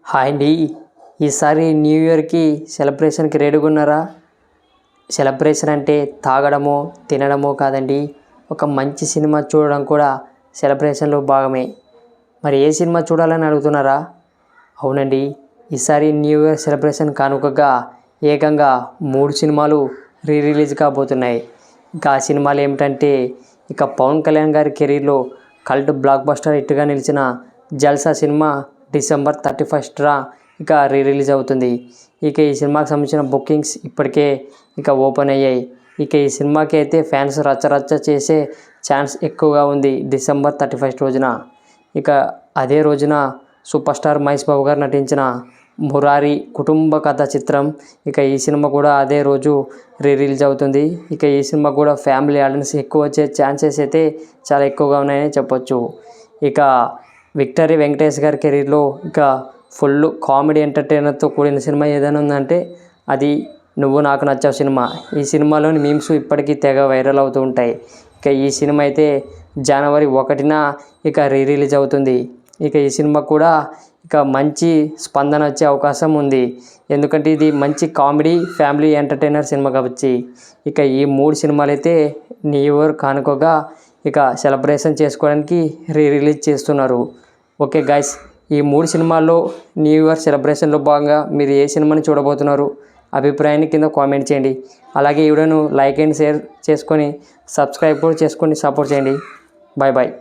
Hi అండి. ఈసారి new ఇయర్కి సెలబ్రేషన్కి రెడీగా ఉన్నారా? సెలబ్రేషన్ అంటే తాగడమో తినడమో కాదండి, ఒక మంచి సినిమా చూడడం కూడా సెలబ్రేషన్లో భాగమే. మరి ఏ సినిమా చూడాలని అడుగుతున్నారా? అవునండి, ఈసారి న్యూ ఇయర్ సెలబ్రేషన్ కానుకగా ఏకంగా 3 సినిమాలు రిలీజ్ కాబోతున్నాయి. ఇంకా ఆ సినిమాలు ఏమిటంటే, ఇక పవన్ కళ్యాణ్ గారి కెరీర్లో కల్ట్ బ్లాక్ బస్టర్ హిట్గా నిలిచిన జల్సా సినిమా December 31st ఇక రిలీజ్ అవుతుంది. ఇక ఈ సినిమాకి సంబంధించిన బుకింగ్స్ ఇప్పటికే ఓపెన్ అయ్యాయి. ఇక ఈ సినిమాకి అయితే ఫ్యాన్స్ రచ్చరచ్చ చేసే ఛాన్స్ ఎక్కువగా ఉంది December 31st రోజున. ఇక అదే రోజున సూపర్ స్టార్ మహేష్ బాబు గారు నటించిన మురారి కుటుంబ కథ చిత్రం, ఇక ఈ సినిమా కూడా అదే రోజు రిలీజ్ అవుతుంది. ఇక ఈ సినిమా కూడా ఫ్యామిలీ ఆడియన్స్ ఎక్కువ వచ్చే ఛాన్సెస్ అయితే చాలా ఎక్కువగా ఉన్నాయని చెప్పొచ్చు. ఇక విక్టరీ వెంకటేష్ గారి కెరీర్లో ఇక ఫుల్ కామెడీ ఎంటర్టైనర్తో కూడిన సినిమా ఏదైనా ఉందంటే అది నువ్వు నాకు నచ్చావు సినిమా. ఈ సినిమాలోని మీమ్స్ ఇప్పటికీ తెగ వైరల్ అవుతూ ఉంటాయి. ఇక ఈ సినిమా అయితే January 1న ఇక రిలీజ్ అవుతుంది. ఇక ఈ సినిమా కూడా ఇక మంచి స్పందన వచ్చే అవకాశం ఉంది. ఎందుకంటే ఇది మంచి కామెడీ ఫ్యామిలీ ఎంటర్టైనర్ సినిమా కాబట్టి. ఇక ఈ 3 సినిమాలు అయితే న్యూ ఇయర్ కానుకగా ఇక సెలబ్రేషన్ చేసుకోవడానికి రిలీజ్ చేస్తున్నారు. ఓకే గైస్, ఈ 3 సినిమాల్లో న్యూ ఇయర్ సెలబ్రేషన్లో భాగంగా మీరు ఏ సినిమాని చూడబోతున్నారు? అభిప్రాయాన్ని కింద కామెంట్ చేయండి. అలాగే ఈ వీడియోను లైక్ అండ్ షేర్ చేసుకొని సబ్స్క్రైబ్ కూడా చేసుకొని సపోర్ట్ చేయండి. Bye bye.